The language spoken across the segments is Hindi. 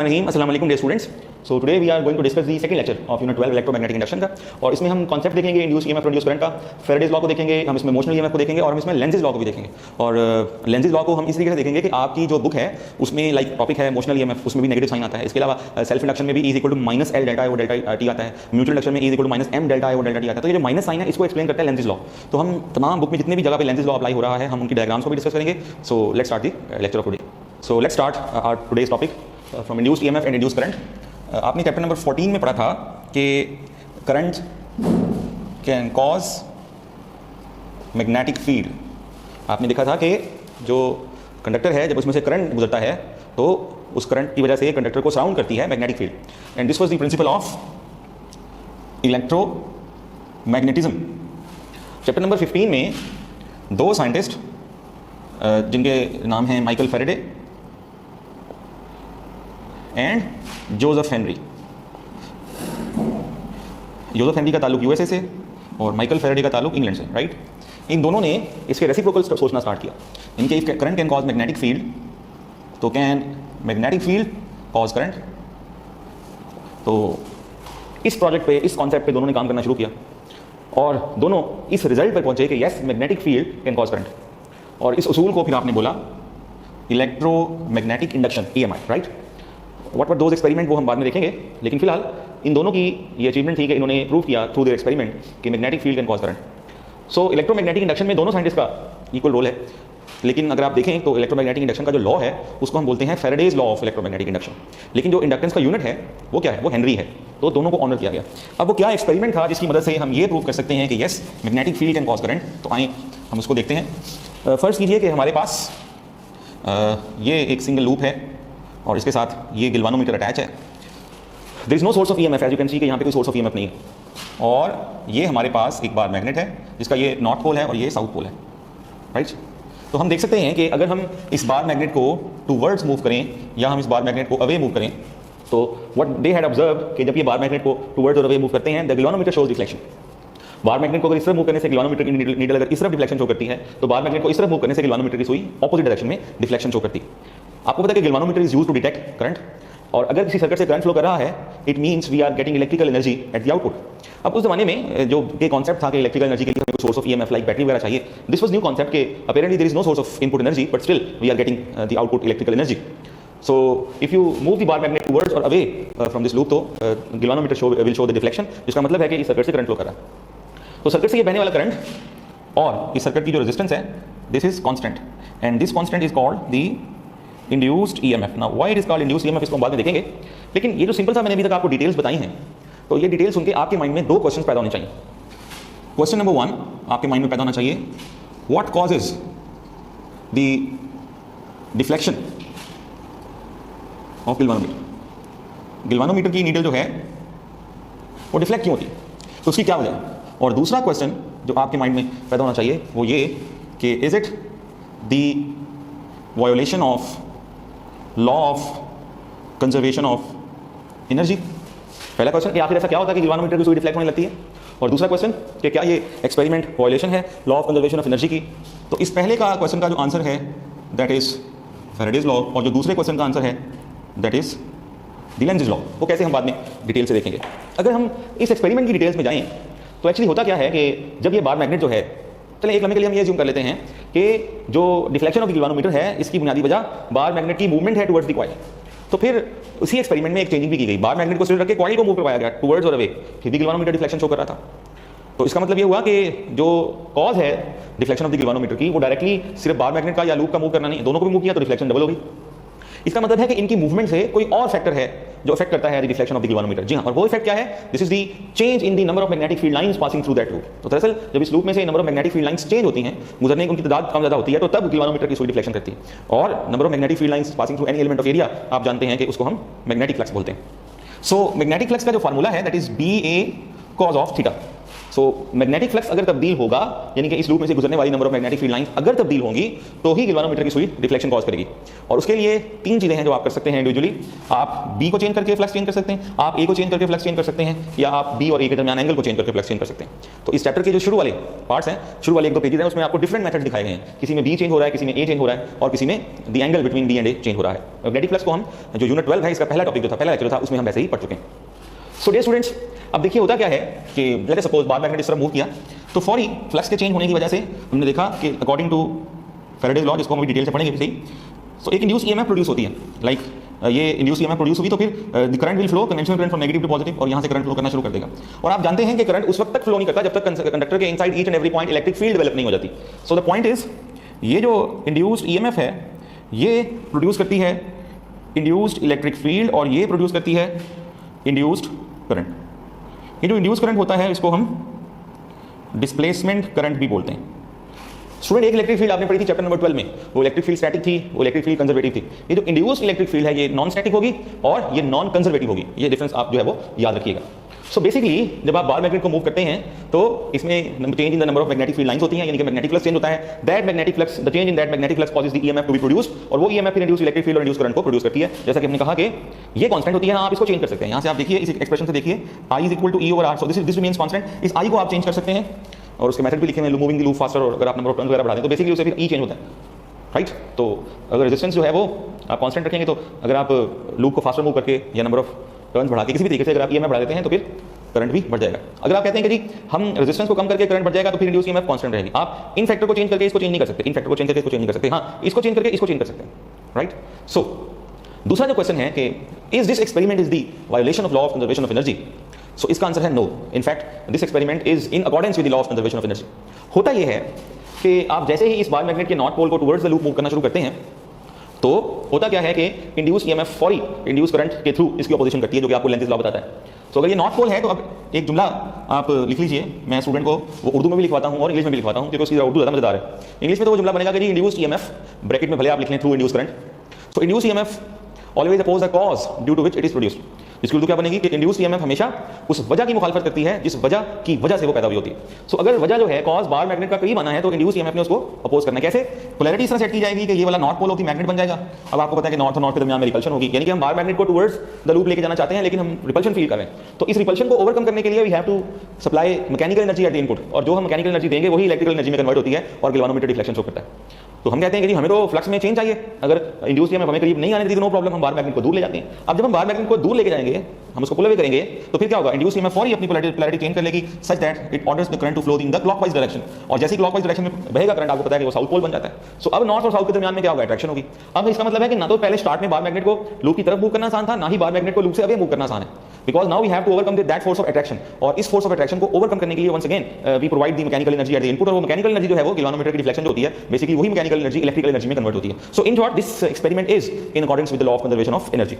अस्सलाम वालेकुम dear students. So today we are going to discuss the second lecture of unit 12 electromagnetic induction का। और इसमें हम कॉन्सेप्ट देखेंगे इंड्यूस ईएमएफ प्रोड्यूस करंट का, फैराडेज लॉ को देखेंगे, हम इसमें मोशनल ईएमएफ को देखेंगे और हम इसमें लेंजेज लॉ को भी देखेंगे। और लेंजेज लॉ को हम इस तरीके से देखेंगे कि आपकी जो बुक है उसमें लाइक टॉपिक है मोशनल ईएमएफ, उसमें भी नेगेटिव साइन आता है। इसके अलावा सेल्फ इंडक्शन में भी is equal to minus L delta I वो डेल्टा टी आता है, म्यूचुअल इंडक्शन में is equal to minus M delta I वो डेल्टा टी आता है। तो ये जो माइनस साइन है इसको एक्सप्लेन करता है लेंजेज लॉ। तो हम तमाम बुक में जितने भी जगह पे लेंजेज लॉ अप्लाई हो रहा है हम उनकी डायग्राम्स को भी डिस्कस करेंगे। So let's start the lecture of today. So let's start our today's topic from induced EMF and induced current. आपने चैप्टर नंबर 14 में पढ़ा था कि current can cause magnetic field. आपने देखा था कि जो कंडक्टर है जब उसमें से करंट गुजरता है तो उस करंट की वजह से कंडक्टर को सराउंड करती है magnetic field. And this was the principle of electromagnetism. Chapter number 15 में दो साइंटिस्ट जिनके नाम हैं Michael Faraday and Joseph Henry. Joseph Henry का ताल्लुक यूएसए से और माइकल फैराडे का ताल्लुक इंग्लैंड से, राइट। इन दोनों ने इसके रेसिप्रोकल सोचना स्टार्ट किया। इनके if current can cause magnetic field तो can magnetic field cause current. तो इस प्रोजेक्ट पे, इस कॉन्सेप्ट पे दोनों ने काम करना शुरू किया और दोनों इस रिजल्ट पर पहुंचे कि yes magnetic field can cause current. और इस उसूल को फिर आपने बोला electromagnetic induction, EMI, right. What were those experiment वो हम बाद में देखेंगे, लेकिन फिलहाल इन दोनों की ये अचीवमेंट थी कि इन्होंने प्रूव किया थ्रू देयर एक्सपेरिमेंट कि magnetic field can cause current. So electromagnetic induction में दोनों साइंटिस्ट का इक्वल रोल है। लेकिन अगर आप देखें तो इलेक्ट्रोमैग्नेटिक इंडक्शन का जो लॉ है उसको हम बोलते हैं Faraday's law of electromagnetic induction. लेकिन जो इंडक्टेंस का यूनिट है वो क्या है, वो हेनरी है। तो दोनों को ऑनर किया गया। अब वो क्या एक्सपेरिमेंट था जिसकी मदद से हम ये प्रूव कर सकते हैं कि yes magnetic field can cause current. तो आए हम उसको देखते हैं। फर्स्ट कीजिए कि हमारे पास ये एक सिंगल लूप है और इसके साथ ये गिल्वानोमीटर अटैच है। There is no source of EMF, as you can see कि यहाँ पे कोई सोर्स ऑफ ईएमएफ नहीं है। और ये हमारे पास एक बार मैग्नेट है जिसका ये नॉर्थ पोल है और ये साउथ पोल है, राइट। तो हम देख सकते हैं कि अगर हम इस बार मैग्नेट को टूवर्ड्स मूव करें या हम इस बार मैग्नेट को अवे मूव करें तो व्हाट दे हैड ऑब्जर्व कि जब ये बार मैग्नेट को टूवर्ड्स और अवे मूव करते हैं the galvanometer shows reflection. Bar magnet को अगर इस तरफ मूव करने से गिल्वानोमीटर की नीडल अगर इस तरफ डिफ्लेक्शन शो करती है तो बार मैग्नेट को इस तरफ मूव करने से गिल्वानोमीटर की सुई ऑपोजिट डायरेक्शन में डिफ्लेक्शन शो करती है। आपको पता है कि galvanometer is used to detect current. और अगर किसी सर्किट से करंट फ्लो कर रहा है it means we are getting electrical energy at the output. अब उस जमाने में जो ये कॉन्सेप्ट था कि इलेक्ट्रिकल एनर्जी के लिए हमें source of EMF like battery वगैरह चाहिए, दिस वाज न्यू कॉन्सेप्ट के apparently there is no source of input energy but still we are getting the output electrical energy. So if you move the bar magnet towards और अवे फ्रॉम दिस लूप तो galvanometer will show the deflection, जिसका मतलब है कि इस सर्किट से करंट फ्लो कर रहा है। तो सर्किट से ये बहने वाला करंट और इस सर्किट की जो रेजिस्टेंस है this is constant and this constant is called the induced EMF. Now why it is called induced EMF इसको हम बाद में देखेंगे। लेकिन ये जो सिंपल सा मैंने अभी तक आपको डिटेल्स बताई हैं तो ये डिटेल्स सुन के आपके माइंड में दो क्वेश्चंस पैदा होने चाहिए। क्वेश्चन नंबर 1 आपके माइंड में पैदा होना चाहिए, what causes the deflection of galvanometer. Galvanometer की नीडल जो है वो डिफ्लेक्ट क्यों होती है, तो उसकी क्या वजह है। और दूसरा क्वेश्चन जो आपके माइंड में पैदा होना चाहिए वो ये कि is it the violation of law of conservation of energy. पहला क्वेश्चन कि आखिर ऐसा क्या होता है कि गिल्वानोमीटर की सुई डिफ्लेक्ट होने लगती है, और दूसरा क्वेश्चन कि क्या ये एक्सपेरिमेंट वायोलेशन है law of conservation of energy की। तो इस पहले का क्वेश्चन का जो आंसर है दैट इज फैराडेज लॉ और जो दूसरे क्वेश्चन का आंसर है that is the lenses law. वो कैसे हम बाद में डिटेल से देखेंगे। अगर हम इस एक्सपेरिमेंट की डिटेल्स में जाएं तो एक्चुअली होता क्या है कि जब ये बार मैग्नेट जो है, चलिए एक लम्हे के लिए हम ये ज्यूम कर लेते हैं कि जो डिफ्लेक्शन ऑफ द गिल्वानोमीटर है इसकी बुनियादी वजह बार मैग्नेट की मूवमेंट है टुवर्ड्स द कॉइल। तो फिर उसी एक्सपेरिमेंट में एक चेंजिंग भी की गई, बार मैग्नेट को स्टिल रख के कॉइल को मूव करवाया गया टुवर्ड्स और अवे, फिर भी गिल्वानोमीटर डिफ्लेक्शन शो कर रहा था। तो इसका मतलब ये हुआ कि जो कॉज है डिफ्लेक्शन ऑफ द गिल्वानोमीटर की वो डायरेक्टली सिर्फ बार मैग्नेट का या लूप का मूव करना नहीं, दोनों को भी मूव किया तो डिफ्लेक्शन डबल होगी। इसका मतलब है कि इनकी मूवमेंट से कोई और फैक्टर है जो इफेक्ट करता है द डिफ्लेक्शन ऑफ द गिल्वानोमीटर। जी हाँ, और वो इफेक्ट क्या है, this is the change in the number of magnetic field lines passing through that loop. तो दरअसल जब इस लूप में से number of magnetic field lines change होती हैं, गुजरने की उनकी तादाद कम ज्यादा होती है, तो तब गिल्वानोमीटर की सुई डिफ्लेक्शन करती है। और number of magnetic field lines passing through any element of area आप जानते हैं कि उसको हम मैग्नेटिक फ्लक्स बोलते हैं। सो मैग्नेटिक फ्लक्स का जो फार्मूला है that is BA cos of theta. So magnetic flux अगर तब्दील होगा, यानी कि इस लूप में से गुजरने वाली number of magnetic field lines अगर तब्दील होंगी तो ही गैल्वेनोमीटर की सुई डिफ्लेक्शन कॉज करेगी। और उसके लिए 3 चीजें हैं जो आप कर सकते हैं इंडिविजुअली। आप बी को चेंज करके फ्लक्स चेंज कर सकते हैं, आप ए को चेंज करके फ्लक्स चेंज कर सकते हैं, या आप बी और ए के दरमियान एंगल को चेंज करके फ्लक्स चेंज कर सकते हैं। तो इस चैप्टर के जो शुरू वाले पार्ट्स हैं, शुरू वाले 1-2 पेजेस हैं, उसमें आपको डिफरेंट मेथड्स दिखाए गए हैं। किसी में बी चेंज हो रहा है, किसी में ए चेंज हो रहा है, और किसी में the angle between B and A change हो रहा है। मैग्नेटिक फ्लक्स को हम जो यूनिट 12 है, इसका पहला टॉपिक जो था, पहला लेक्चर था, उसमें हम वैसे ही पढ़ चुके हैं। सो डियर स्टूडेंट्स, अब देखिए होता क्या है कि लेट्स सपोज बार मैग्नेट इस तरफ मूव किया, तो फौरी फ्लक्स के चेंज होने की वजह से हमने देखा कि अकॉर्डिंग टू फैराडेज लॉ, जिसको हम डिटेल से पढ़ेंगे सही, तो एक इंड्यूस ईएमएफ प्रोड्यूस होती है। लाइक ये इंड्यूस ईएमएफ प्रोड्यूस हुई तो फिर the current will flow, conventional current from negative to positive, और यहाँ से करंट फ्लो करना शुरू कर देगा। और आप जानते हैं कि करंट उस वक्त तक फ्लो नहीं करता जब तक कंडक्टर के inside each and every point electric field develop नहीं हो जाती। सो द पॉइंट इज, ये जो इंड्यूस्ड ईएमएफ है ये प्रोड्यूस करती है इंड्यूस्ड इलेक्ट्रिक फील्ड, और ये प्रोड्यूस करती है इंड्यूस्ड करंट। ये जो इंड्यूस करंट होता है इसको हम डिस्प्लेसमेंट करंट भी बोलते हैं। स्टूडेंट, एक इलेक्ट्रिक फील्ड आपने पढ़ी थी चैप्टर नंबर 12 में, वो इलेक्ट्रिक फील्ड स्टैटिक थी, वो इलेक्ट्रिक फील्ड कंजर्वेटिव थी। ये जो इंड्यूस्ड इलेक्ट्रिक फील्ड है ये नॉन स्टैटिक होगी और ये नॉन कंजर्वेटिव होगी। ये डिफरेंस आप जो है वो याद रखिएगा। सो बेसिकली जब आप बार मैग्नेट को मूव करते हैं तो इसमें change in the number of magnetic field lines होती हैं, यानी कि मैग्नेटिक फ्लक्स चेंज होता है। That magnetic flux, the change in that magnetic flux causes the EMF to be produced, और वो ईएमएफ फिर इंड्यूस्ड इलेक्ट्रिक फील्ड और इंड्यूस्ड करंट को प्रोड्यूस करती है। जैसा कि हमने कहा कि ये कांस्टेंट होती है, आप इसको चेंज कर सकते हैं। यहाँ से आप देखिए, इस एक्सप्रेशन से देखिए, I is equal to E over R, so this remains constant. इस I को आप चेंज कर सकते हैं और उसके मेथड भी लिखे हैं, मूविंग द लूप फास्टर, और अगर आप नंबर ऑफ टर्न्स वगैरह बढ़ा दें तो बेसिकली उससे फिर E चेंज होता है, राइट। तो अगर रेजिस्टेंस जो है वो आप कांस्टेंट रखेंगे तो अगर आप लूप को फास्टर मूव करके या नंबर ऑफ टर्न्स बढ़ा के किसी भी तरीके से अगर आप ईएमएफ बढ़ा देते हैं तो फिर करंट भी बढ़ जाएगा। अगर आप कहते हैं कि जी हम रेजिस्टेंस को कम करके करंट बढ़ जाएगा तो फिर इंड्यूस ईएमएफ कांस्टेंट रहेगी। आप इन फैक्टर को चेंज करके इसको चेंज नहीं कर सकते, इन फैक्टर को चेंज करके इसको चेंज नहीं कर सकते, हाँ इसको चेंज करके इसको चेंज कर सकते हैं, राइट। सो दूसरा जो क्वेश्चन है कि is this experiment is the violation of law of conservation of energy. So इसका आंसर है no. In fact this experiment is in accordance with the law of conservation of energy. होता यह है कि आप जैसे ही इस बार मैग्नेट के नॉर्थ पोल को टुवर्ड्स द लूप मूव करना शुरू करते हैं तो होता क्या है कि इंड्यूस ईएमएफ फौरी इंड्यूस करंट के थ्रू इसकी अपोजिशन करती है, जो कि आपको लेंथेज लॉ बताता है। तो अगर ये नॉर्थ पोल है तो अब एक जुमला आप लिख लीजिए, मैं स्टूडेंट को वो उर्दू में भी लिखवाता हूँ और इंग्लिश में भी लिखवाता हूँ क्योंकि उसकी उर्दू ज़्यादा मजेदार है। इंग्लिश में तो वो जुमला बनेगा कि जी इंड्यूस ईएमएफ, ब्रैकेट में भले आप लिख लें through induce current, so induce EMF always oppose the cause due to which it is produced. इसकी उर्दू क्या बनेगी कि इंड्यूस ईएमएफ हमेशा उस वजह की मुखालफत करती है जिस वजह की वजह से वो पैदा हुई होती है। सो अगर वजह जो है कॉज बार मैग्नेट का करीब आना है तो इंड्यूस ईएमएफ ने उसको अपोज करना है। कैसे? पोलैरिटी इस तरह सेट की जाएगी कि ये वाला north pole of the magnet बन जाएगा। अब आपको पता है कि नॉर्थ और नॉर्थ के दरमियान में रिपल्शन होगी, यानी कि हम बार मैग्नेट को टुवर्ड्स द लूप लेके जाना चाहते हैं लेकिन हम रिपल्शन फील कर रहे हैं। तो इस रिपल्शन को ओवरकम करने के लिए we have to supply mechanical energy at the input, और जो हम मैकेनिकल एनर्जी देंगे वही इलेक्ट्रिकल एनर्जी में कन्वर्ट होती है और गैल्वेनोमीटर डिफ्लेक्शन शो करता है। तो हम कहते हैं कि जी हमें तो फ्लक्स में चेंज चाहिए, अगर इंड्यूस ईएमएफ हमें करीब नहीं आने देती तो नो प्रॉब्लम, हम बार मैग्नेट को दूर ले जाते हैं। अब जब हम बार मैग्नेट को दूर लेके जाएंगे, हम उसको पुल अवे करेंगे तो फिर क्या होगा? इंड्यूस ईएमएफ फौरी अपनी पोलैरिटी चेंज कर लेगी such that it orders the current to flow in the clockwise direction, और जैसे ही क्लॉकवाइज डायरेक्शन में बहेगा करंट, आपको पता है कि वो साउथ पोल बन जाता है। सो अब नॉर्थ और साउथ के दरमियान में क्या होगा? अट्रैक्शन होगी। अब इसका मतलब है कि ना तो पहले स्टार्ट में बार मैग्नेट को लूप की तरफ मूव करना आसान था, ना ही बार मैग्नेट को लूप से अवे मूव करना आसान है, because now we have to overcome that force of attraction. और इस फोर्स ऑफ अट्रैक्शन को ओवरकम करने के लिए once again we provide the mechanical energy at the input, और वो मैकेनिकल एनर्जी जो है वो गैल्वेनोमीटर की डिफ्लेक्शन जो होती है बेसिकली वही मैकेनिकल एनर्जी इलेक्ट्रिकल एनर्जी में कन्वर्ट होती है। So in short this experiment is in accordance with the law of conservation of energy,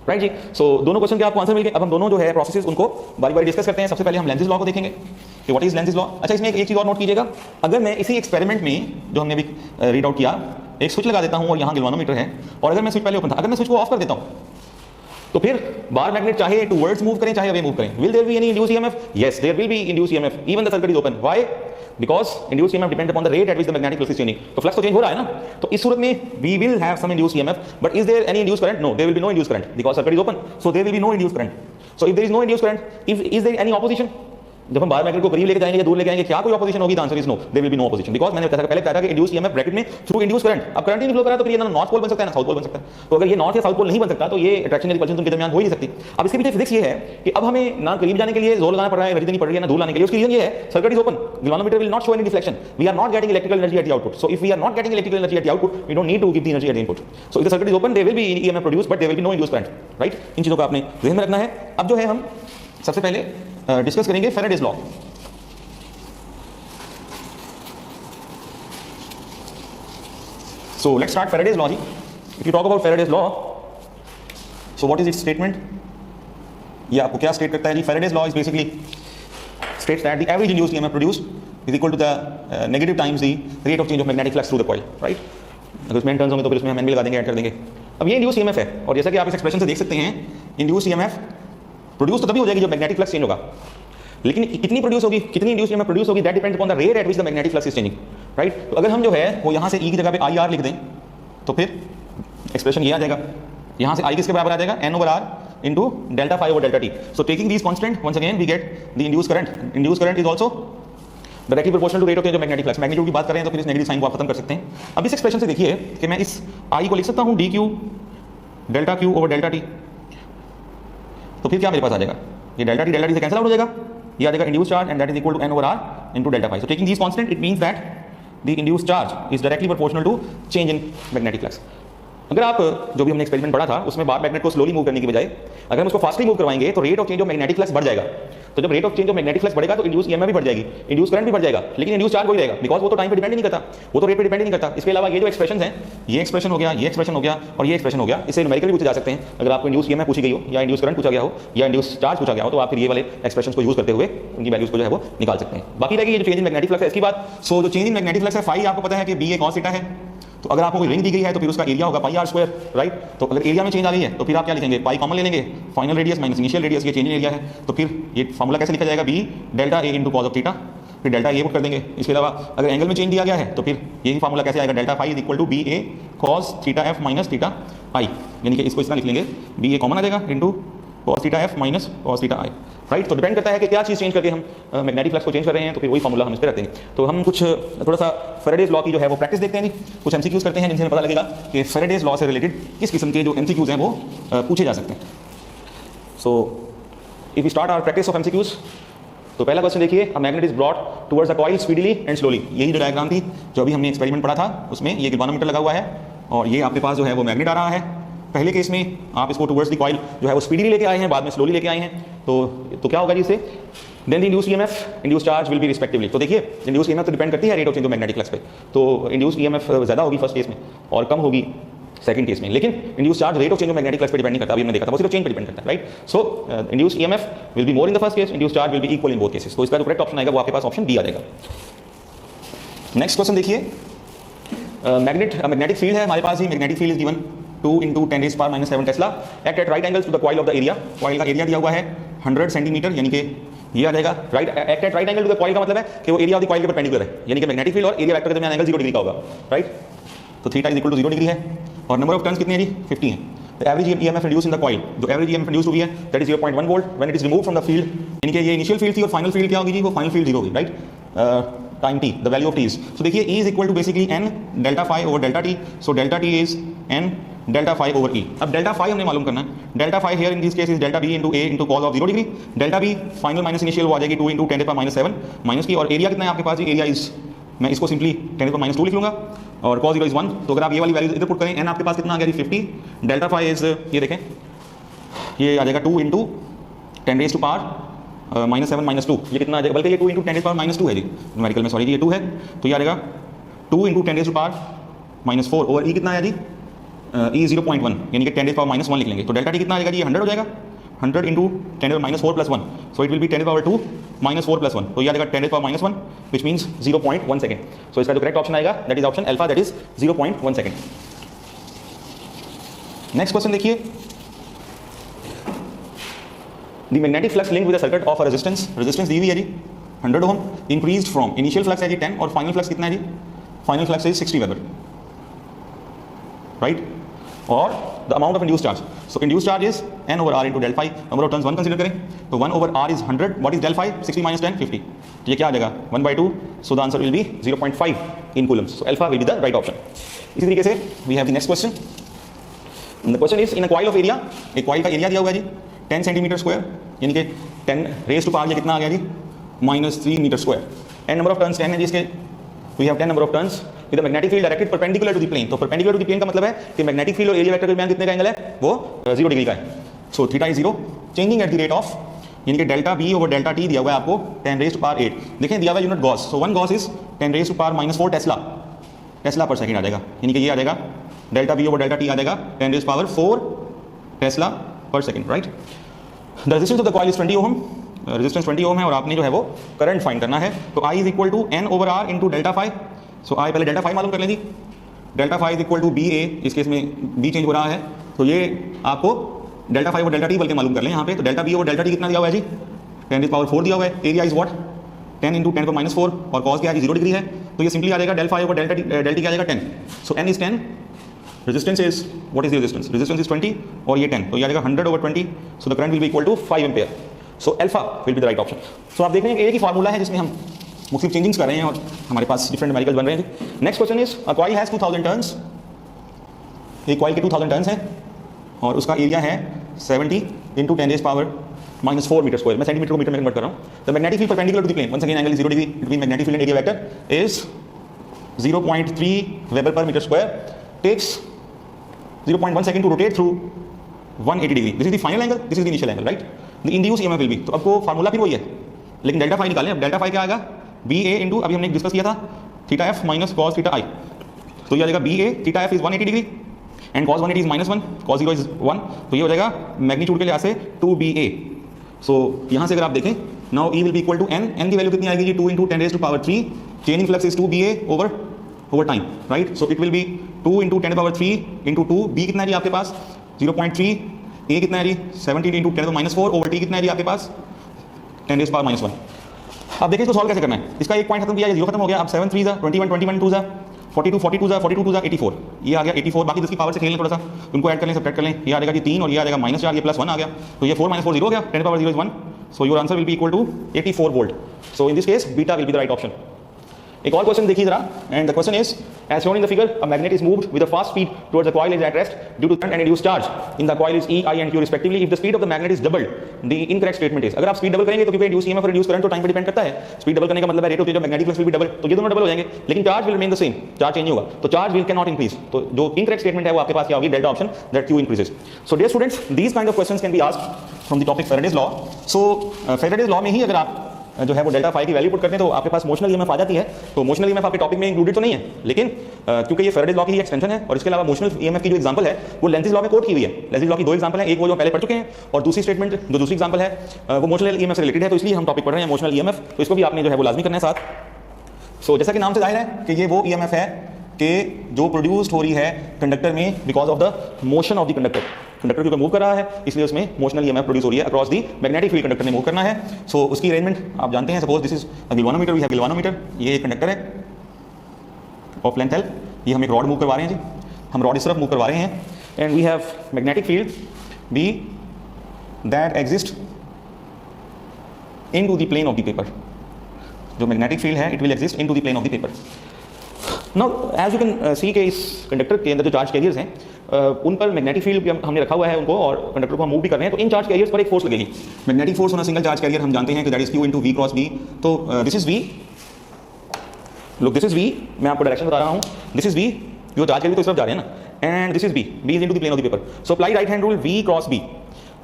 right जी। सो दोनों क्वेश्चन के आपको आंसर मिल गए। अब हम दोनों जो है प्रोसेसेस उनको बारी बारी डिस्कस करते हैं। सबसे पहले हम लेंथेज लॉ को देखेंगे कि व्हाट इज लेंथेज लॉ। अच्छा, इसमें एक चीज और नोट कीजिएगा, अगर मैं इसी एक्सपेरिमेंट में जो हमने अभी रीड आउट किया एक स्विच लगा देता हूं और यहाँ गैल्वेनोमीटर है, और अगर मैं स्विच पहले ओपन था, अगर मैं स्विच को ऑफ कर देता हूं तो फिर बार मैग्नेट चाहे टुवर्ड्स मूव करें चाहे अवे मूव करें, will there be any induce EMF? Yes, there will be induce EMF even the circuit is open. Why? Because induce EMF depend upon the rate at which the magnetic flux is changing. तो फ्लक्स तो चेंज हो रहा है ना, तो इस सूरत में we will have some induce EMF, but is there any induce current? No, there will be no induce current because circuit is open, so there will be no induce current. So if there is no induce current, is there any opposition? जब हम बार मैग्नेट को करीब लेके जाएंगे या दूर लेके जाएंगे, क्या कोई ऑपोजिशन होगी? The answer is no, there will be no opposition, because मैंने पहले बताया था कि इंड्यूस ईएमएफ ब्रैकेट में थ्रू इंड्यूस करंट। अब करंट ही नहीं फ्लो कर रहा तो फिर ये ना नॉर्थ पोल बन सकता है ना साउथ पोल बन सकता है। तो अगर ये नॉर्थ या साउथ पोल नहीं बन सकता तो ये अट्रैक्शन या रिपल्शन उनके दरमियान हो ही नहीं सकती। अब इसके पीछे फिजिक्स ये है कि अब हमें ना करीब जाने के लिए जोर लगाना पड़ रहा है, एनर्जी देनी पड़ रही है, ना दूर लाने के लिए। उसकी रीजन ये है circuit is open, galvanometer will not show any deflection, we are not getting electrical energy at the output. So if we are not getting electrical energy at the output, we don't need to give the energy at the input. So if the circuit is open there will be EMF produced but there will be no induce current, right. इन चीजों को आपने ध्यान में रखना है। अब जो है हम सबसे पहले डिस्कस करेंगे Faraday's law. So let's start Faraday's law. If you talk about Faraday's law, so what is its statement? ये आपको क्या स्टेट करता है जी? Faraday's law is basically states that the average induced EMF produced is equal to the negative times the rate of change of magnetic flux through the coil, right? अगर उसमें टर्न्स होंगे तो फिर उसमें हम n भी लगा देंगे, ऐड कर देंगे। अब ये इंड्यूस EMF है, और जैसा कि आप इस एक्सप्रेशन से देख सकते हैं, इंड्यूस EMF प्रोड्यूस तो तभी हो जाएगी जब मैग्नेटिक फ्लक्स चेंज होगा। लेकिन कितनी प्रोड्यूस होगी, कितनी इंड्यूस ईएमएफ प्रोड्यूस होगी, that depends upon the rate at which the magnetic flux is changing, right. तो अगर हम जो है वो यहाँ से ई की जगह पे आई आर लिख दें तो फिर एक्सप्रेशन ये आ जाएगा, यहाँ से आई किसके बराबर आ जाएगा, N over R into delta phi over delta T. So taking these constant once again we get the induce current. Induce current is also directly proportional to rate of change of magnetic flux. Magnitude की बात करें तो फिर इस नेगेटिव साइन को आप खत्म कर सकते हैं। अब इस एक्सप्रेशन से देखिए कि मैं इस आई को लिख सकता हूँ D Q delta Q over delta T. तो फिर क्या मेरे पास आ जाएगा, ये डेल्टा टी से कैंसिल आउट हो जाएगा, ये आ जाएगा induce charge and that is equal to N over R into delta phi. So taking this constant it means that the induce charge is directly proportional to change in magnetic flux. अगर आप जो भी हमने एक्सपेरिमेंट पढ़ा था उसमें बार मैग्नेट को स्लोली मूव करने की बजाय अगर हम उसको फास्टली मूव करवाएंगे तो rate of change of magnetic flux बढ़ जाएगा। तो जब rate of change of magnetic flux बढ़ेगा तो इंड्यूस ईएमएफ भी बढ़ जाएगी, इंड्यूस करंट भी बढ़ जाएगा, लेकिन इंड्यूस चार्ज वही रहेगा, बिकॉज वो तो टाइम पे डिपेंड नहीं करता, वो तो रेट पे डिपेंड नहीं करता। इसके अलावा ये जो एक्सप्रेशन है, ये एक्सप्रेशन हो गया, ये एक्सप्रेशन हो गया और ये एक्सप्रेशन हो गया, इससे न्यूमेरिकली पूछे जा सकते हैं। अगर आपको इंड्यूस ईएमएफ पूछी गई हो या इंड्यूस करंट पूछा गया हो या इंड्यूस चार्ज पूछा गया हो तो आप फिर ये वाले एक्सप्रेशन को यूज करते हुए उनकी वैल्यूज को जो है वो निकाल सकते हैं। बाकी रहेगी ये जो चेंज इन मैग्नेटिक फ्लक्स है इसकी बात। सो जो चेंज इन मैग्नेटिक फ्लक्स है फाई आपको पता है कि बी ए कॉस थीटा है। तो अगर आपको कोई रिंग दी गई है तो फिर उसका एरिया होगा पाई आर स्क्वायर, राइट। तो अगर एरिया में चेंज आ गई है तो फिर आप क्या लिखेंगे, पाई कॉमन ले लेंगे, final radius minus initial radius, ये चेंज इन एरिया है। तो फिर ये फार्मूला कैसे लिखा जाएगा, B delta A into cos of theta, फिर डेल्टा ए पुट कर देंगे। इसके अलावा अगर एंगल में चेंज दिया गया है तो फिर यही फार्मूला कैसे आएगा, delta phi is equal to B A cos theta F minus theta I, यानी कि इसको इस तरह लिख लेंगे, बी ए कॉमन आ जाएगा into cos theta F minus cos theta I, right. तो डिपेंड करता है कि क्या चीज़ चेंज करके हम मैग्नेटिक फ्लक्स को चेंज कर रहे हैं, तो फिर वही फार्मूला हम इस पर रखते हैं। तो हम कुछ थोड़ा सा फेरेडेज लॉ की जो है वो प्रैक्टिस देखते हैं जी, कुछ एमसीक्यूज करते हैं जिनसे हमें पता लगेगा कि फेरेडेज लॉ से रिलेटेड किस किस्म के जो एमसीक्यूज हैं वो पूछे जा सकते हैं। So if we start our practice of MCQs, तो पहला क्वेश्चन देखिए, a magnet is brought towards a coil speedily and slowly. यही जो डायग्राम थी जो अभी हमने एक्सपेरिमेंट पढ़ा था उसमें ये गैल्वेनोमीटर लगा हुआ है और ये आपके पास जो है वो मैग्नेट आ रहा है। पहले केस में आप इसको टुवर्ड्स द कॉइल जो है वो स्पीडीली लेके आए हैं, बाद में स्लोली लेके आए हैं। तो क्या होगा जी इससे, then the induce EMF induce charge will be respectively. तो देखिए इंड्यूस ईएमएफ तो डिपेंड करती है rate of change of magnetic flux पे, तो इंड्यूस ईएमएफ ज़्यादा होगी फर्स्ट केस में और कम होगी सेकंड केस में, लेकिन induce charge rate of change of magnetic flux पे डिपेंड नहीं करता, अभी हमने देखा था, वो सिर्फ चेंज पे डिपेंड करता है, right. So induce EMF will be more in the first case, induce charge will be equal in both cases. तो इसका जो करेक्ट ऑप्शन आएगा वो आपके पास ऑप्शन डी आ जाएगा। नेक्स्ट क्वेश्चन देखिए, मैग्नेटिक फील्ड है हमारे पास ही, magnetic field is given 2 × 10⁻⁷ tesla act at right angles to the coil of the area. Coil का एरिया दिया हुआ है 100 सेंटीमीटर, यानी कि ये आ जाएगा right, act at right angle to the coil का मतलब है कि वो एरिया ऑफ द कॉइल के परपेंडिकुलर है, यानी कि मैग्नेटिक फील्ड और एरिया वेक्टर के दरमियान एंगल 0 डिग्री का होगा, राइट। तो theta is equal to 0 degree है और नंबर ऑफ टर्न्स कितने हैं जी, 50 हैं। The average EMF induced in the coil, जो एवरेज ईएमएफ इंड्यूस्ड हुई है that is 0.1 volt when it is removed from the field, यानी कि ये इनिशियल फील्ड थी और फाइनल फील्ड क्या होगी जी, वो फाइनल फील्ड 0 होगी, right. Time t, the value of t। So देखिए E is equal to basically n delta phi over delta t। So delta t is n delta phi over E। अब डेल्टा फाई हमने मालूम करना है, delta phi here in this case is delta b into a into cos of 0 degree. Delta b final minus initial वो आ जाएगी 2 × 10⁻⁷ माइनस की, और एरिया कितना है आपके पास, एरिया इज, मैं इसको सिंपली 10⁻² लिख लूँगा और cos 0 इज 1। तो अगर आप ये वाली वैल्यू इधर पुट करें, n आपके पास कितना आ गया जी 50, डेल्टा फाई इज, ये देखें ये आ जाएगा 2 × 10⁻⁻2, ये कितना आ जाएगा, बल्कि ये 2 × 10⁻⁻2 है जी, न्यूमेरिकल में सॉरी जी, ये 2 है, तो ये आ जाएगा 2 × 10⁻⁻4 ओवर E कितना आया जी, E 0.1, यानी कि 10⁻⁻1 लिख लेंगे। तो डेल्टा टी कितना आ जाएगा जी, 100 हो जाएगा, 100 × 10⁻⁴ + 1, सो इट विल बी 10⁻² -4 + 1, तो ये आ जाएगा 10⁻⁻1 विच मीन्स 0.1 सेकेंड। सो इसका जो करेक्ट ऑप्शन आएगा that is option alpha, that is 0.1 second. Next question देखिए, the magnetic flux link with the circuit of a resistance दी हुई है जी 100 ohm, increased from, initial flux है जी 10 और फाइनल फ्लक्स कितना है जी, final flux is 60 weber, right. और the amount of induce charge, so induce charge is n over r into del phi, number of turns 1 consider करें, तो 1 over r is 100, what is del phi, 60 - 10 50, तो ये क्या आ जाएगा 1/2, so the answer will be 0.5 in coulombs, so alpha will be the right option. इसी तरीके से we have the next question, the question is in a coil of area, एक कॉइल का एरिया दिया हुआ है जी 10 सेंटीमीटर स्क्वायर, यानी कि 10⁻⁻, ये कितना आ गया जी -3 metre square, and number of turns 10 है जी इसके, we have 10 number of turns with the magnetic field directed perpendicular to the plane. तो परपेंडिकुलर टू द प्लेन का मतलब है कि मैग्नेटिक फील्ड और एरिया वेक्टर के दरमियान कितने का एंगल है, वो 0 डिग्री का है। So theta is 0, changing at the rate of, यानी कि delta b over delta t दिया हुआ है आपको 10⁻⁸। देखें दिया हुआ है unit gauss, so 1 gauss is 10⁻⁻4 tesla per second आ जाएगा, यानी कि ये आ जाएगा delta b over delta t आ जाएगा 10⁻4 tesla per second, right. The resistance of the coil is 20 ohm, resistance 20 ohm है और आपने जो है वो करंट फाइंड करना है, तो I is equal to n over r into delta phi. So I पहले डेल्टा फाई मालूम कर लें जी, delta phi is equal to B A, इस केस में b चेंज हो रहा है, तो ये आपको delta phi over delta t बल्कि मालूम कर लें यहाँ पे, तो delta b over delta t कितना दिया हुआ है जी 10⁴ दिया हुआ है, एरिया इज व्हाट 10 × 10⁻⁴, और कॉस क्या है 0 डिग्री है, तो ये सिंपली आ जाएगा del phi over del t क्या आ जाएगा 10. So n is 10, resistance is what is the resistance, resistance is 20 और ये 10, तो ये आ जाएगा 100/20. So the current will be equal to 5 ampere. So alpha will be the right option. So आप देख रहे हैं कि एक ही फार्मूला है जिसमें हम मुख्तलिफ चेंजिंग्स कर रहे हैं और हमारे पास डिफरेंट न्यूमेरिकल्स बन रहे हैं. Next question is a coil has 2000 turns. एक कॉइल के 2000 टर्न्स हैं और उसका एरिया है 70 × 10⁻⁻⁴ मीटर स्क्वायर. मैं सेंटीमीटर को मीटर में कन्वर्ट कर रहा हूँ. The magnetic field perpendicular to the plane, once again angle is 0 degree between magnetic field and area vector is 0.3 Wb/m², takes 0.1 second to rotate through 180 degree. This is the final angle, this is the initial angle, right? The induced EMF will be. तो अब वो फार्मूला फिर वही है, लेकिन डेल्टा फाई निकालें. अब डेल्टा फाई क्या आएगा, BA इंटू अभी हमने डिस्कस किया था θf माइनस cos θi. तो ये आ जाएगा BA θf is 180 degree and cos 180 is -1, cos 0 is 1, तो ये हो जाएगा मैग्नीट्यूड के लिहाज से 2BA. सो यहाँ से अगर आप देखें, now E will be equal to n की वैल्यू कितनी आएगी जी 2 × 10⁻³ changing flux is 2BA over time, right. So it will be 2 × 10⁻³ into 2, B कितना है जी आपके पास 0.3, A कितना है जी 70 × 10⁻⁴ ओवर T कितना है जी आपके पास 10⁻⁻⁻1. अब देखिए इसको सॉल्व कैसे करना है. इसका एक पॉइंट खत्म किया, 0 खत्म हो गया. अब 7 3 21 21 2 42 42 42 2 84, ये आ गया 84. बाकी 10 की पावर से खेलने थोड़ा सा, उनको ऐड कर लें, सब्ट्रैक्ट कर लें. ये आ जाएगा जी 3 और ये आ जाएगा -4, ये +1 आ गया, तो ये 4 - 4 0 हो गया. 10⁻0 is 1, so your answer will be equal to 84 volt. So in this case beta will be the right option. एक और क्वेश्चन देखिए जरा, and the question is as shown in the figure a magnet is moved with a fast speed towards the coil is at rest due to current and induced charge in the coil is E, I and Q respectively. If the speed of the magnet is doubled the incorrect statement is. अगर आप स्पीड डबल करेंगे तो क्योंकि इंड्यूस्ड ईएमएफ और इंड्यूस्ड करंट तो टाइम पर डिपेंड करता है. स्पीड डबल करने का मतलब है rate of change of magnetic flux will be double, तो ये दोनों डबल हो जाएंगे, लेकिन charge will remain the same. Charge change होगा तो charge will can not increase. तो जो इनकरेक्ट स्टेटमेंट है वो आपके पास क्या होगी, delta option, that Q increases. So dear students, these kind of questions can be asked from the topic Faraday's law. So Faraday's law में ही अगर आप जो है वो डेल्टा फाई की वैल्यू पुट करते हैं तो आपके पास मोशनल ईएमएफ आ जाती है. तो मोशनल ईएमएफ आपके टॉपिक में इंक्लूडेड तो नहीं है, लेकिन क्योंकि ये फैराडेज लॉ की एक्सटेंशन है और इसके अलावा मोशनल ईएमएफ की जो एग्जांपल है वो लेंज़िस लॉ में कोट की हुई है. लेंज़िस लॉ की 2 एग्जांपल है, एक वो जो पहले पढ़ चुके हैं और दूसरी स्टेटमेंट जो दूसरी एग्जांपल है वो मोशनल ईएमएफ से रिलेटेड है, तो इसलिए हम टॉपिक पढ़ रहे हैं मोशनल ईएमएफ. तो इसको भी आपने जो है वो लाजमी करना है साथ. सो जैसा कि नाम से जाहिर है कि ये वो ईएमएफ है कि जो प्रोड्यूस्ड हो रही है कंडक्टर में because of the motion of the conductor. Conductor क्योंकि मूव कर रहा है इसलिए उसमें मोशनल ईएमएफ प्रोड्यूस हो रही है across the magnetic field. Conductor ने मूव करना है, सो उसकी अरेंजमेंट आप जानते हैं. Suppose this is a galvanometer, we have galvanometer. ये एक कंडक्टर है ऑफ लेंथ L, ये हम एक रॉड मूव करवा रहे हैं जी, हम रॉड इस तरफ मूव करवा रहे हैं. And we have magnetic field B that exist in to the plane of the paper. जो मैग्नेटिक फील्ड है it will exist in to the plane of the paper. Now as you can see के इस कंडक्टर के अंदर जो चार्ज कैरियर्स हैं उन पर मैग्नेटिक फील्ड हमने रखा हुआ है उनको, और कंडक्टर को हम मूव भी कर रहे हैं, तो इन चार्ज कैरियर्स पर एक फोर्स लगेगी. Magnetic force on single charge carrier हम जानते हैं कि that is Q × V cross B. तो this is V, look this is V, मैं आपको डायरेक्शन बता रहा हूँ. दिस इज V, जो चार्ज कैरियर तो इस तरफ जा रहे हैं ना, and this is B is into the plane of the paper. So apply right hand rule V cross B.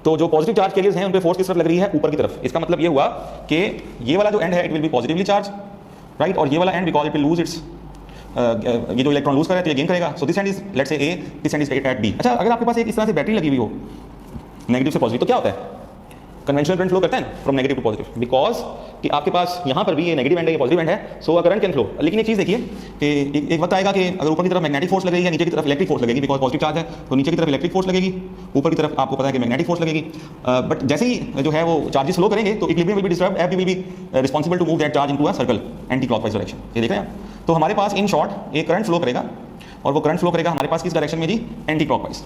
तो जो पॉजिटिव चार्ज कैरियर्स हैं उन पे फोर्स किस तरफ लग रही है, ऊपर की तरफ. इसका मतलब ये हुआ कि ये वाला जो एंड है it will B positively charge, right, और ये वाला and because it will lose its ये जो इलेक्ट्रॉन लूज कर रहा है तो ये गेन करेगा. So this end is let's say A, this end is at B. अच्छा, अगर आपके पास एक इस तरह से बैटरी लगी हुई हो नेगेटिव से पॉजिटिव तो क्या होता है, कन्वेंशनल करंट फ्लो करता है ना from negative to positive, because कि आपके पास यहाँ पर भी ये नेगेटिव एंड है, ये पॉजिटिव एंड है, सो करंट कैन फ्लो. लेकिन एक चीज़ देखिए कि एक वक्त आएगा कि अगर ऊपर की तरफ मैग्नेटिक फोर्स लगेगी या नीचे की तरफ इलेक्ट्रिक फोर्स लगेगी, बिकॉज पॉजिटिव चार्ज है तो नीचे की तरफ इलेक्ट्रिक फोर्स लगेगी, ऊपर की तरफ आपको पता है कि मैग्नेटिक फोर्स लगेगी. बट जैसे ही जो है वो चार्जेस फ्लो करेंगे तो equilibrium will be disturb, F will be responsible to move that charge into a circle anti clockwise direction. ये देख रहे हैं. तो हमारे पास इन शॉर्ट एक करंट फ्लो करेगा और वो करंट फ्लो करेगा हमारे पास किस डायरेक्शन में जी, एंटी क्लॉकवाइज.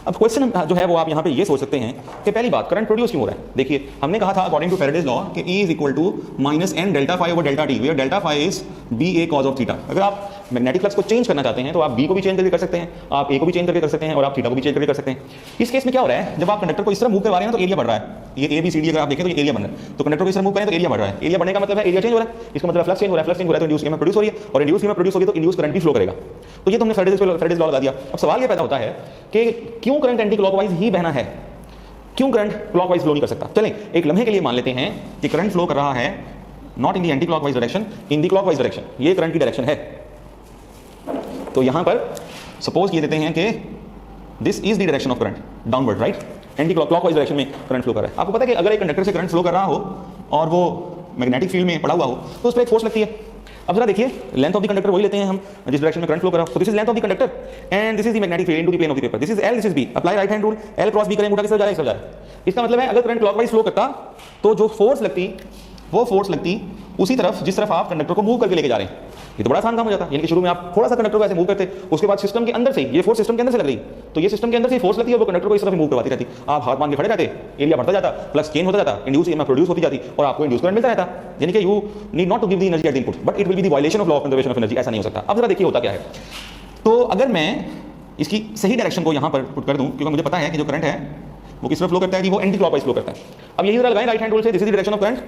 अब क्वेश्चन जो है वो आप यहाँ पे ये सोच सकते हैं कि पहली बात करंट प्रोड्यूस क्यों हो रहा है. देखिए हमने कहा था अकॉर्डिंग टू फैराडेज लॉ कि E is equal to -n delta phi over delta t, where delta phi is BA cos of theta. अगर आप मैग्नेटिक फ्लक्स को चेंज करना चाहते हैं तो आप B को भी चेंज करके कर सकते हैं, आप A को भी चेंज करके कर सकते हैं और आप थीटा को भी चेंज करके कर सकते हैं. इस केस में क्या हो रहा है, जब आप कंडक्टर को इस तरह मूव करवा रहे हैं तो एरिया बढ़ रहा है. ये ABCD अगर आप देखें तो ये एरिया बन रहा है, तो कंडक्टर को इस तरह मूव करें तो एरिया बढ़ रहा है. एरिया बढ़ने का मतलब है एरिया चेंज हो रहा है, इसका मतलब फ्लक्स चेंज हो रहा है, फ्लक्स चेंज हो रहा है तो इंड्यूस ईएमएफ प्रोड्यूस हो रही है, और इंड्यूस ईएमएफ प्रोड्यूस होगी तो इंड्यूस करंट भी फ्लो करेगा. तो ये तो हमने फैराडेज लॉ लगा दिया. अब सवाल ये पैदा होता है कि क्यों करंट एंटी क्लॉकवाइज ही बहना है, क्यों करंट क्लॉकवाइज फ्लो नहीं कर सकता. चलें एक लम्हे के लिए मान लेते हैं कि करंट फ्लो कर रहा है not in the anti clockwise direction, in the clockwise direction. ये करंट की डायरेक्शन है. तो यहां पर सपोज किए देते हैं कि this is the direction of current downward, right, anti clockwise direction में करंट फ्लो कर रहा है. आपको पता है कि अगर एक कंडक्टर से करंट फ्लो कर रहा हो और वो मैग्नेटिक फील्ड में पड़ा हुआ हो तो उस पर एक फोर्स लगती है. अब जरा देखिए लेंथ ऑफ द कंडक्टर वही लेते हैं हम जिस डायरेक्शन में करंट फ्लो कर रहा है। तो this is length of the conductor and this is the magnetic field into the plane of the paper. This is L, this is B. Apply right hand rule, L cross B करें, अंगूठा किस तरफ जा रहा है, इस तरफ जा रहा है। इसका मतलब है अगर करंट क्लॉकवाइज फ्लो करता तो जो फोर्स लगती वो फोर्स लगती उसी तरफ जिस तरफ आप कंडक्टर को मूव करके लेके जा रहे हैं। ये तो बड़ा आसान काम हो जाता है। यानी कि शुरू में आप थोड़ा सा कंडक्टर को ऐसे मूव करते, उसके बाद सिस्टम के अंदर से ये फोर्स सिस्टम के अंदर से लग रही, तो ये सिस्टम के अंदर से फोर्स लगती है, वो कंडक्टर को इस तरफ मूव करवाती रहती। आप हाथ मान के खड़े रहते, एरिया बढ़ता जाता, प्लस चेंज होता जाता, इंड्यूस ईएमएफ प्रोड्यूस होती जाती और आपको इंड्यूस करंट मिलता रहता। यानी कि you need not to give the energy at the input, but it will be the violation of law of conservation of energy. ऐसा नहीं हो सकता। अब जरा देखिए होता क्या है। तो अगर मैं इसकी सही डायरेक्शन को यहाँ पर पुट कर दूँ, क्योंकि मुझे पता है कि जो करंट है वो किस तरफ फ्लो करता है, वो एंटी क्लॉकवाइज फ्लो करता है। अब यही जरा लगाएं राइट हैंड रूल से, this is the direction of current,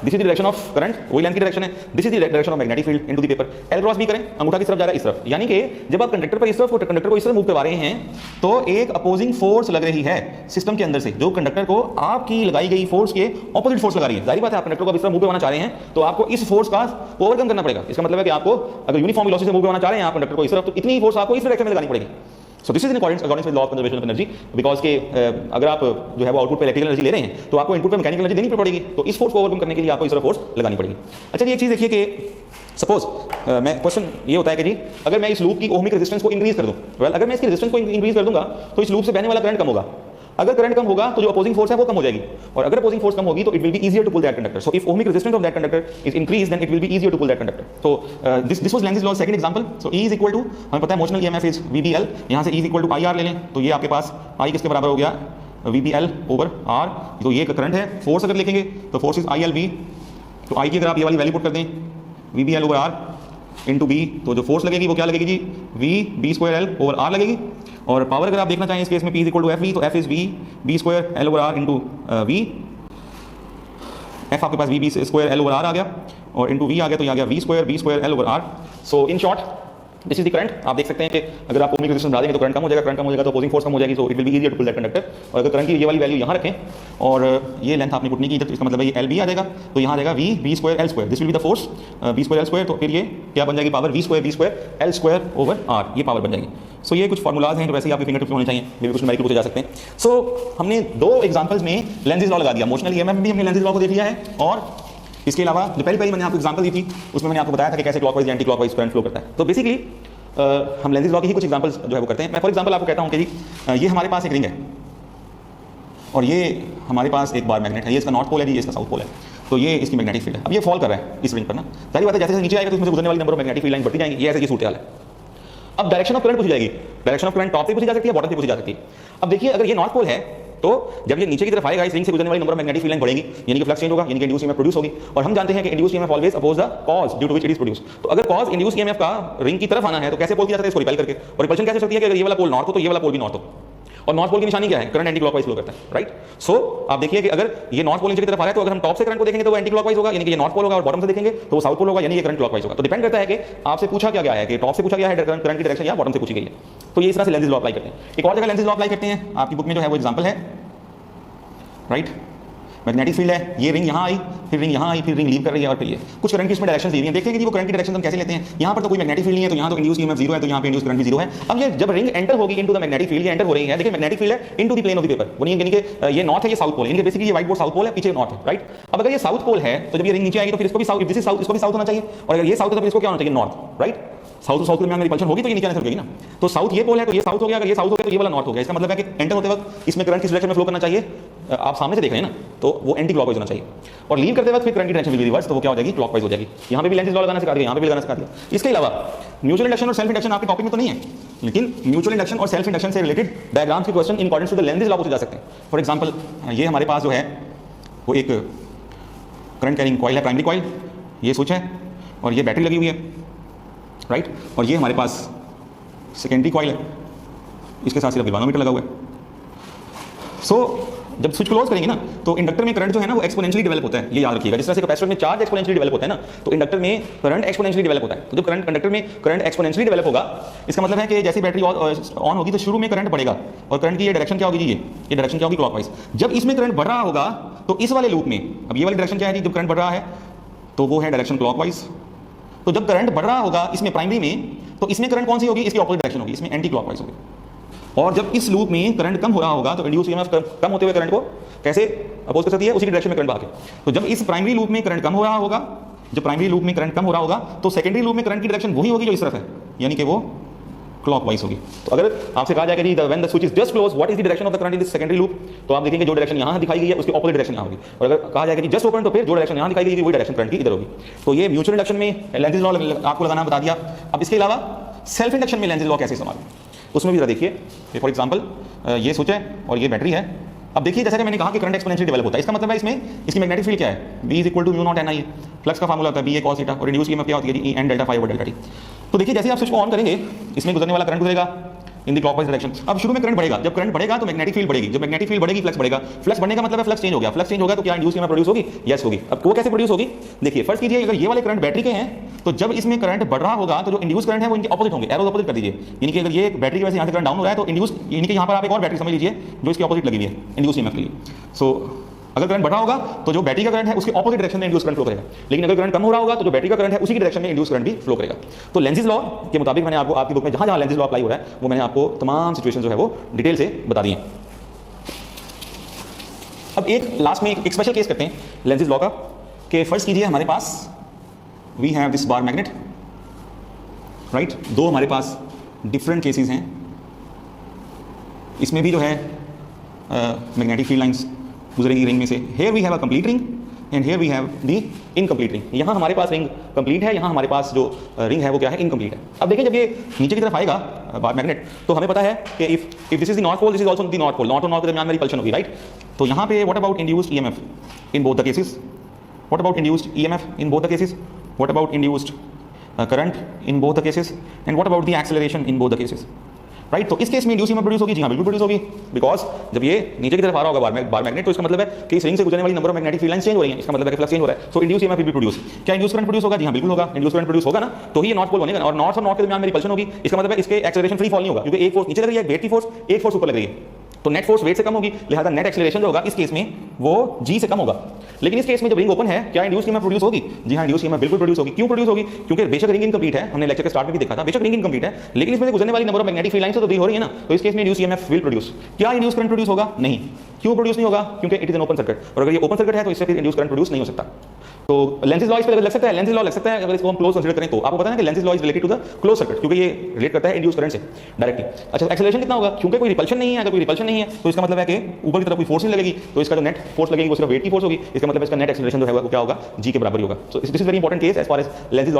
this is the direction of current, वही लेंथ की डायरेक्शन है। This is the direction of magnetic field into the paper. L cross B करें, अंगूठा किस तरफ जा रहा है, इस तरफ। यानी कि जब आप कंडक्टर पर इस तरफ कंडक्टर को इस तरफ मूव करवा रहे हैं तो एक अपोजिंग फोर्स लग रही है सिस्टम के अंदर से, जो कंडक्टर को आपकी लगाई गई फोर्स के ऑपोजिट फोर्स लगा रही है। जाहिर बात है आप कंडक्टर को इस तरफ मूव करवाना चाह रहे हैं तो आपको इस फोर्स का ओवरकम करना पड़ेगा। इसका मतलब है कि आपको अगर यूनिफॉर्म वेलोसिटी से मूव करवाना चाह रहे हैं आप कंडक्टर को इस तरफ, तो इतनी फोर्स आपको इस डायरेक्शन में लगानी पड़ेगी। सो this is in according with law of conservation of energy, because के अगर आप जो है वो आउटपुट पे इलेक्ट्रिकल एनर्जी ले रहे हैं तो आपको इनपुट पे मैकेनिकल एनर्जी देनी पड़ेगी, तो इस फोर्स को ओवरकम करने के लिए आपको इस तरह फोर्स लगानी पड़ेगी। अच्छा जी एक चीज़ देखिए कि सपोज मैं क्वेश्चन ये होता है कि जी अगर मैं इस लूप की ओहमिक रेजिस्टेंस को इंक्रीज कर दूं, वेल अगर मैं इसकी रेजिस्टेंस को इंक्रीज कर दूंगा तो इस लूप से बहने वाला करंट कम होगा। अगर करंट कम होगा तो जो अपोजिंग फोर्स है वो कम हो जाएगी, और अगर अपोजिंग फोर्स कम होगी तो it will be easier to pull that conductor. So if ohmic resistance of that conductor is increased then it will be easier to pull that conductor. So this was Lenz's law second example. So E is equal to, हमें पता है मोशनल EMF is VBL, यहाँ से E is equal to IR ले लें तो ये आपके पास I किसके बराबर हो गया, VBL over R। तो ये करंट है, फोर्स अगर लिखेंगे तो फोर्स इज ILV, तो I की अगर आप ये वाली वैल्यू पुट कर दें VBL over R into B, तो जो फोर्स लगेगी वो क्या लगेगी जी, V B² L over R लगेगी। और पावर अगर आप देखना चाहें इस केस में P is equal to FV, तो F is V B² L over R into V। F आपके पास V B² L over R आ गया और इंटू V आ गया, तो यहाँ आ गया V² L over R। So in short this is the current. आप देख सकते हैं कि अगर आप ओमिक रेजिस्टेंस बढ़ा देंगे तो करंट कम हो जाएगा, करंट कम हो जाएगा तो अपोजिंग फोर्स कम हो जाएगी, so it will be easier to pull that conductor. और अगर करंट की ये वाली वैल्यू यहाँ रखें और ये लेंथ आपने पुट नहीं की इधर, तो इसका मतलब है ये LB आ जाएगा, तो यहाँ आ जाएगा V B² L², this will be the force B² L², तो फिर ये क्या बन जाएगी power V² L² over R, ये पावर बन जाएगी। सो ये कुछ फार्मूलाज हैं जो वैसे ही आपके फिंगर टिप्स में होने चाहिए, ये भी कुछ न्यूमेरिकल पूछे जा सकते हैं। सो हमने दो एग्जांपल्स में लेंज़ लॉ लगा दिया, मोशनल EMF में भी हमने लेंज़ लॉ को देख लिया है, और इसके अलावा जो पहली मैंने आपको एग्जांपल दी थी उसमें मैंने आपको बताया था कि कैसे clockwise anti clockwise current flow करता है। तो बेसिकली हम लेंज़ लॉ की ही कुछ एग्जांपल्स जो है वो करते हैं। मैं फॉर एग्जांपल आपको कहता हूँ कि जी ये हमारे पास एक रिंग है और ये हमारे पास एक बार मैग्नेट है, ये इसका नॉर्थ पोल है जी, ये इसका साउथ पोल है, तो ये इसकी मैग्नेटिक फील्ड है। अब ये फॉल कर रहा है इस रिंग पर ना, जाहिर बात है जैसे नीचे आएगा तो इसमें से गुजरने वाली number of magnetic field line बढ़ती जाएंगी, ये ऐसे ये सूरत हाल है। अब डायरेक्शन ऑफ करंट पूछी जाएगी, डायरेक्शन ऑफ करंट टॉप से पूछी जा सकती है, बॉटम से पूछी जा सकती है। अब देखिए अगर ये नॉर्थ पोल है तो जब ये नीचे की तरफ आएगा इस रिंग से गुजरने वाली number of magnetic field line बढ़ेगी, यानी कि फ्लक्स चेंज होगा, यानी कि इंड्यूस ईएमएफ प्रोड्यूस होगी। और हम जानते हैं कि induce EMF always oppose the cause due to which it is produce. तो अगर कॉज इंड्यूस ईएमएफ का रिंग की तरफ आना है तो कैसे पोल किया जाता है, इसको रिपेल करके। और रिपल्शन कैसे सकती है कि अगर ये वाला पोल नॉर्थ हो तो ये वाला पोल भी नॉर्थ हो, और नॉर्थ पोल की निशानी क्या है, करंट एंटी क्लॉकवाइज फ्लो करता है, राइट। सो आप देखिए कि अगर ये नॉर्थ पोल नीचे की तरफ आ रहा है तो अगर हम टॉप से करंट को देखेंगे तो वो एंटी क्लॉकवाइज होगा, यानी कि ये नॉर्थ पोल होगा, और बॉटम से देखेंगे तो वो साउथ पोल होगा, यानी ये करंट क्लॉकवाइज होगा। तो डिपेंड करता है कि आपसे पूछा क्या गया है, कि टॉप से पूछा गया है करंट की डायरेक्शन या बॉटम से पूछी गई है। तो ये इस तरह से लेंज़ लॉ अप्लाई करते हैं। एक और जगह लेंज़ लॉ अप्लाई करते हैं, आपकी बुक में जो है वो एग्जांपल है, राइट। मैग्नेटिक फील्ड है, ये रिंग यहाँ आई, फिर रिंग यहाँ आई, फिर रिंग लीव कर रही है, और फिर ये कुछ करंट की इसमें डायरेक्शन दी हुई है। देखते हैं कि वो करंट की डायरेक्शन हम कैसे लेते हैं। यहाँ पर तो कोई मैग्नेटिक फील्ड नहीं है, तो यहाँ तो इंड्यूस ईएमएफ 0 है, तो यहाँ पे इंड्यूस करंट भी 0 है। अब ये जब रिंग एंटर होगी इनटू द मैग्नेटिक फील्ड, ये एंटर हो रही है, देखिए मैग्नेटिक फील्ड है into the plane of the paper, वो नहीं यानी कि ये नॉर्थ है, ये साउथ पोल है, यानी बेसिकली ये व्हाइट बोर्ड साउथ पोल है, पीछे नॉर्थ है, राइट। अब अगर ये साउथ पोल है तो जब ये रिंग नीचे आएगी तो फिर इसको भी साउथ, दिस इज साउथ, इसको भी साउथ होना चाहिए, और अगर ये साउथ है तो फिर इसको क्या होना चाहिए, नॉर्थ, राइट। साउथ साउथ के दरमियान रिपल्शन होगी तो ये नीचे आने से रुकेगी ना। तो साउथ ये पोल है तो ये साउथ हो गया, अगर ये साउथ हो गया तो ये वाला नॉर्थ हो गया। इसका मतलब है कि एंटर होते वक्त इसमें करंट किस डायरेक्शन में फ्लो करना चाहिए, आप सामने से देख रहे हैं ना, तो वो एंटी क्लॉकवाइज होना चाहिए। और लीव करते वक्त फिर करंट की डायरेक्शन भी रिवर्स, तो वो क्या हो जाएगी, क्लॉकवाइज हो जाएगी। यहाँ पे भी लेंज़ लॉ लगाना सिखा दिया, यहाँ पे भी लगाना सिखा दिया। इसके अलावा म्यूचुअल इंडक्शन और सेल्फ इंडक्शन आपके टॉपिक में तो नहीं है, लेकिन म्यूचुअल इंडक्शन और सेल्फ इंडक्शन से रिलेटेड डायग्राम्स के question in accordance to the Lenz law पूछे जा सकते हैं। फॉर एग्जांपल ये हमारे पास जो है वो एक करंट कैरिंग कॉइल है, प्राइमरी कॉइल, ये स्विच है और ये बैटरी लगी हुई है, राइट। और ये हमारे पास सेकेंडरी कॉइल है, इसके साथ सिर्फ गैल्वानोमीटर लगा हुआ है। सो जब स्विच क्लोज करेंगे ना तो इंडक्टर में करंट जो है ना वो एक्सपोनेंशियली डेवलप होता है, ये याद रखिएगा। जिस तरह से कैपेसिटर में चार्ज एक्सपोनेंशियली डेवलप होता है ना, तो इंडक्टर में करंट एक्सपोनेंशियली डेवलप होता है। तो जब करंट कंडक्टर में करंट एक्सपोनेंशियली डेवलप होगा, इसका मतलब है कि जैसे बैटरी ऑन होगी तो शुरू में करंट बढ़ेगा, और करंट की ये डायरेक्शन क्या होगी जी, ये डायरेक्शन क्या होगी, क्लॉकवाइज। जब इसमें करंट बढ़ रहा होगा तो इस वाले लूप में, अब ये वाली डायरेक्शन क्या है जी, जब करंट बढ़ रहा है तो वो है डायरेक्शन क्लॉकवाइज। तो जब करंट बढ़ रहा होगा इसमें प्राइमरी में, तो इसमें करंट कौन सी होगी, इसकी ऑपोजिट डायरेक्शन होगी, इसमें एंटी क्लॉकवाइज होगी। और जब इस लूप में करंट कम हो रहा होगा तो इंड्यूस ईएमएफ कम होते हुए करंट को कैसे अपोज कर सकती है, उसी की डायरेक्शन में करंट भागे। तो जब इस प्राइमरी लूप में करंट कम हो रहा होगा जब प्राइमरी लूप में करंट कम हो रहा होगा तो सेकेंडरी लूप में करंट की डायरेक्शन वही होगी जो इस तरफ है, यानी कि वो क्लॉकवाइज होगी। तो अगर आपसे कहा जाएगा कि when the switch is just close what is the direction of the current in this secondary loop, तो आप देखेंगे जो डायरेक्शन यहाँ दिखाई गई है उसकी ऑपोजिट डायरेक्शन यहाँ होगी। और अगर कहा जाएगा कि जस्ट ओपन, तो फिर जो डायरेक्शन यहाँ दिखाई गई वही डायरेक्शन करंट की इधर होगी। तो ये म्यूचुअल इंडक्शन में लेंज़ लॉ आपको लगाना बता दिया। अब इसके अलावा सेल्फ इंडक्शन में लेंज़ लॉ कैसे इस्तेमाल, उसमें भी जरा देखिए। फॉर एग्जाम्पल ये स्विच है और ये बैटरी है। अब देखिए जैसा कि मैंने कहा कि करंट एक्सपोनेंशियली डेवलप होता है, इसका मतलब है इसमें इसकी मैग्नेटिक फील्ड क्या है, B is equal to mu naught N I. Flux का फार्मूला होता है BA cos थीटा और इंड्यूस ईएमएफ क्या होती है N delta phi over delta T. तो देखिए जैसे आप स्विच को ऑन करेंगे इसमें गुजरने वाला करंट गुजरेगा इन द क्लॉकवाइज डायरेक्शन। अब शुरू में करंट बढ़ेगा, जब करंट बढ़ेगा तो मैग्नेटिक फील्ड बढ़ेगी, जब मैग्नेटिक फील्ड बढ़ेगी फ्लक्स बढ़ेगा। फ्लक्स बढ़ने का मतलब है फ्लक्स चेंज हो गया, फ्लक्स चेंज होगा तो क्या इंड्यूस ईएमएफ प्रोड्यूस होगी, यस होगी। अब वो कैसे प्रोड्यूस होगी, देखिए फर्स्ट कीजिए अगर ये वाले करंट बैटरी के हैं तो जब इसमें करंट बढ़ रहा होगा तो जो इंड्यूस करंट है वो इनके ऑपोजिट होंगे, एरोज ऑपोजिट कर दीजिए। यानी कि अगर ये बैटरी की वजह से यहाँ से करंट डाउन हो रहा है तो इंड्यूस, यानी कि यहाँ पर आप एक और बैटरी समझ लीजिए जो इसकी ऑपोजिट लगी हुई है इंड्यूस ईएमएफ के लिए। सो अगर करंट बढ़ा होगा तो जो बैटरी का करंट है उसके ऑपोजिट डायरेक्शन में इंड्यूस करंट फ्लो करेगा, लेकिन अगर करंट कम हो रहा होगा तो जो बैटरी का करंट है उसी की डायरेक्शन में इंड्यूस करंट भी फ्लो करेगा। तो लेंज़ लॉ के मुताबिक मैंने आपको आपकी बुक में जहां जहां लेंज़ लॉ अप्लाई हो रहा है वो मैंने आपको तमाम सिचुएशन जो है वो डिटेल से बता दी है। अब एक लास्ट में एक स्पेशल केस करते हैं लेंज़ लॉ का, कि फर्स्ट कीजिए हमारे पास we have this bar magnet, right. दो हमारे पास डिफरेंट केसेस हैं, इसमें भी जो है मैग्नेटिक फील्ड लाइंस गुजरेंगी रिंग में से। Here we have a complete ring and here we have the incomplete ring. यहाँ हमारे पास रिंग कंप्लीट है, यहाँ हमारे पास जो रिंग है वो क्या है, इनकम्प्लीट है। अब देखिए जब ये नीचे की तरफ आएगा बार मैग्नेट तो हमें पता है कि if this is the north pole, this is also the north pole, north और नॉर्थ के दरमियान में रिपल्शन होगी, राइट। तो यहाँ पे what about induced EMF in both the cases, what about induced EMF in both the cases, what about induced current in both the cases and what about the acceleration in both the cases, right. तो इस केस में इंड्यूस ईएमएफ प्रोड्यूस होगी, जी हाँ बिल्कुल प्रोड्यूस होगी, बिकॉज जब ये नीचे की तरफ आ रहा होगा बार मैग्नेट तो इसका मतलब है कि इस रिंग से गुजरने वाली number of magnetic field lines change हो रही है, इसका मतलब है कि फ्लक्स चेंज हो रहा है। So induce EMF will be produce. क्या इंड्यूस करंट प्रोड्यूस होगा, जी हाँ बिल्कुल होगा, इंड्यूस करंट प्रोड्यूस होगा ना, तो ही ये नॉर्थ पोल बनेगा और नॉर्थ के दरमियान में रिपल्शन होगी। इसका मतलब है इसके एक्सेलरेशन फ्री फॉल नहीं होगा, क्योंकि एक फोर्स नीचे लग रही है वेट की फोर्स, एक फोर्स ऊपर लग रही है, तो नेट फोर्स वेट से कम होगी, लिहाजा नेट एक्सेलरेशन जो होगा इस केस में वो g से कम होगा। लेकिन इस केस में जब रिंग ओपन है क्या इंड्यूस ईएमएफ प्रोड्यूस होगी, जी हाँ इंड्यूस ईएमएफ बिल्कुल प्रोड्यूस होगी। क्यों प्रोड्यूस होगी, क्योंकि बेशक रिंग इनकम्प्लीट है, हमने लेक्चर के स्टार्ट में भी देखा था, बेशक रिंग इनकम्प्लीट है लेकिन इसमें गुजरने वाली number of magnetic field lines तो दी हो रही है ना, तो इस केस में इंड्यूस ईएमएफ विल प्रोड्यूस। क्या इंड्यूस करंट प्रोड्यूस होगा, नहीं। क्यों प्रोड्यूस नहीं होगा, क्योंकि it is an open circuit, और अगर ये ओपन सर्किट है तो इससे फिर इंड्यूस करंट प्रोड्यूस नहीं हो सकता। तो लेंज़ लॉ इस पे लग सकता है, लेंज़ लॉ लग सकता है अगर इसको हम क्लोज कंसीडर करें तो। आपको पता है कि Lenz law is related to the close circuit, क्योंकि ये रिलेट करता है इंड्यूस करंट से डायरेक्टली। अच्छा एक्सेलरेशन कितना होगा, क्योंकि कोई रिपल्शन नहीं है, अगर कोई रिपल्शन नहीं है तो इसका मतलब है कि ऊपर की तरफ कोई फोर्स नहीं लगेगी, तो इसका जो नेट फोर्स लगेगी वो सिर्फ वेट की फोर्स होगी, इसका मतलब इसका नेट एक्सेलरेशन जो है वो क्या होगा, g के बराबर ही होगा। So this is very important case as far as Lenz law